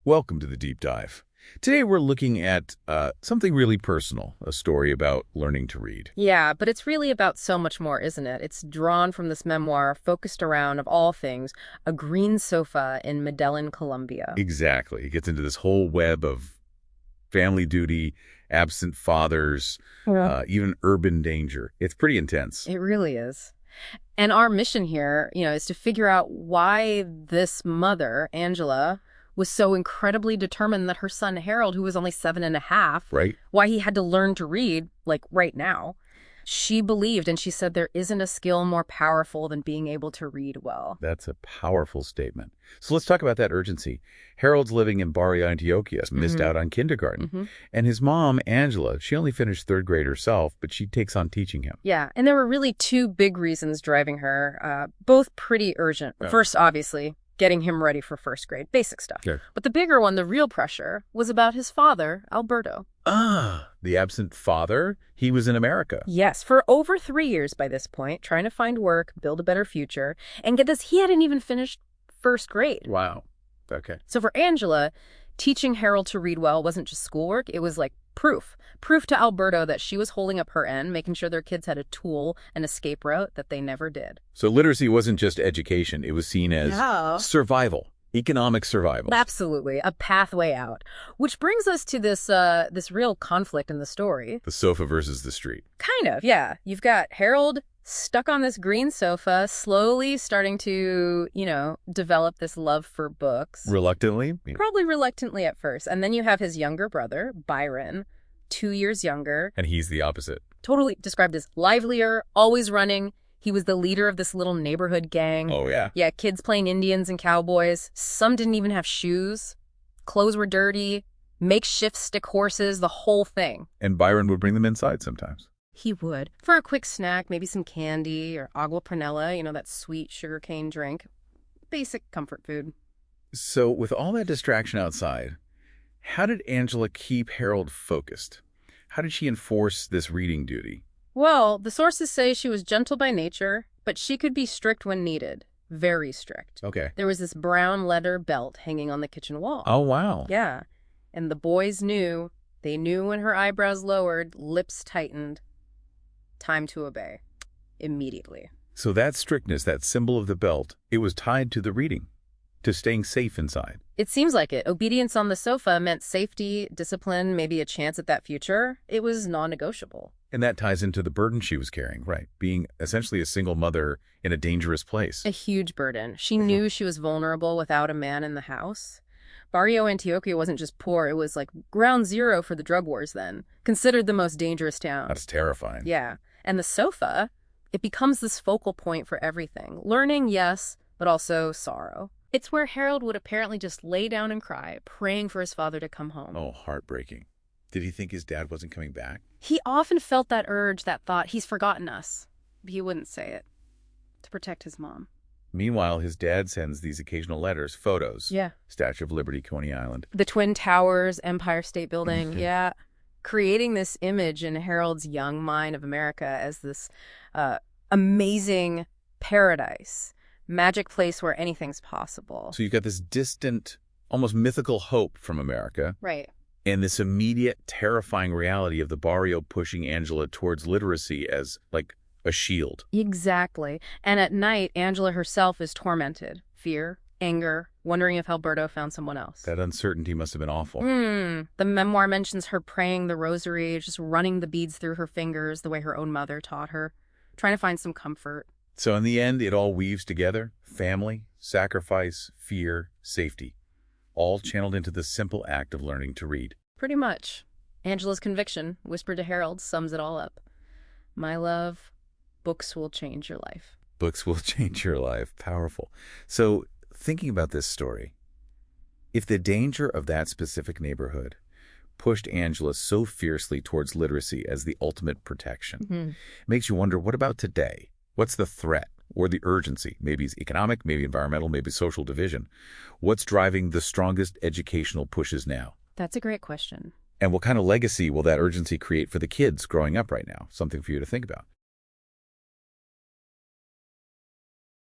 Welcome to the Deep Dive. Today we're looking at something really personal, a story about learning to read. Yeah, but it's really about so much more, isn't it? It's drawn from this memoir focused around, of all things, a green sofa in Medellin, Colombia. Exactly. It gets into this whole web of family duty, absent fathers, even urban danger. It's pretty intense. It really is. And our mission here, is to figure out why this mother, Angela, was so incredibly determined that her son Harold, who was only 7.5, Right? why he had to learn to read, like right now. She believed, and she said there isn't a skill more powerful than being able to read well. That's a powerful statement. So let's talk about that urgency. Harold's living in Barrio Antioquia, missed out on kindergarten. And his mom, Angela, she only finished third grade herself, but she takes on teaching him. Yeah, and there were really two big reasons driving her, both pretty urgent. Yeah. First, obviously, getting him ready for first grade, basic stuff. Okay. But the bigger one, the real pressure, was about his father, Alberto. The absent father, he was in America. Yes, for over 3 years by this point, trying to find work, build a better future. And get this, he hadn't even finished first grade. Wow. Okay. So for Angela, teaching Harold to read well wasn't just schoolwork, it was like proof. Proof to Alberto that she was holding up her end, making sure their kids had a tool, an escape route that they never did. So literacy wasn't just education. It was seen as survival, economic survival. Absolutely, a pathway out. Which brings us to this real conflict in the story. The sofa versus the street. Kind of, yeah. You've got Harold stuck on this green sofa, slowly starting to, develop this love for books. Reluctantly? Probably reluctantly at first. And then you have his younger brother, Byron, 2 years younger. And he's the opposite. Totally described as livelier, always running. He was the leader of this little neighborhood gang. Oh, yeah. Yeah, kids playing Indians and cowboys. Some didn't even have shoes. Clothes were dirty. Makeshift stick horses, the whole thing. And Byron would bring them inside sometimes. He would. For a quick snack, maybe some candy or agua panela, that sweet sugarcane drink. Basic comfort food. So with all that distraction outside, how did Angela keep Harold focused? How did she enforce this reading duty? Well, the sources say she was gentle by nature, but she could be strict when needed. Very strict. Okay. There was this brown leather belt hanging on the kitchen wall. Oh, wow. Yeah. And the boys knew. They knew when her eyebrows lowered, lips tightened. Time to obey. Immediately. So that strictness, that symbol of the belt, it was tied to the reading, to staying safe inside. It seems like it. Obedience on the sofa meant safety, discipline, maybe a chance at that future. It was non-negotiable. And that ties into the burden she was carrying, right? Being essentially a single mother in a dangerous place. A huge burden. She knew she was vulnerable without a man in the house. Barrio Antioquia wasn't just poor, it was like ground zero for the drug wars then. Considered the most dangerous town. That's terrifying. Yeah. And the sofa, it becomes this focal point for everything. Learning, yes, but also sorrow. It's where Harold would apparently just lay down and cry, praying for his father to come home. Oh, heartbreaking. Did he think his dad wasn't coming back? He often felt that urge, that thought, he's forgotten us. But he wouldn't say it. To protect his mom. Meanwhile, his dad sends these occasional letters, photos. Yeah. Statue of Liberty, Coney Island. The Twin Towers, Empire State Building, yeah. Creating this image in Harold's young mind of America as this amazing paradise, magic place where anything's possible. So you've got this distant, almost mythical hope from America. Right. And this immediate, terrifying reality of the barrio pushing Angela towards literacy as, like, a shield. Exactly. And at night, Angela herself is tormented. Fear, anger, wondering if Alberto found someone else. That uncertainty must have been awful. The memoir mentions her praying the rosary, just running the beads through her fingers the way her own mother taught her, trying to find some comfort. So in the end, it all weaves together. Family, sacrifice, fear, safety. All channeled into the simple act of learning to read. Pretty much. Angela's conviction, whispered to Harold, sums it all up. My love, books will change your life. Books will change your life. Powerful. So thinking about this story, if the danger of that specific neighborhood pushed Angela so fiercely towards literacy as the ultimate protection, makes you wonder, what about today? What's the threat or the urgency? Maybe it's economic, maybe environmental, maybe social division. What's driving the strongest educational pushes now? That's a great question. And what kind of legacy will that urgency create for the kids growing up right now? Something for you to think about.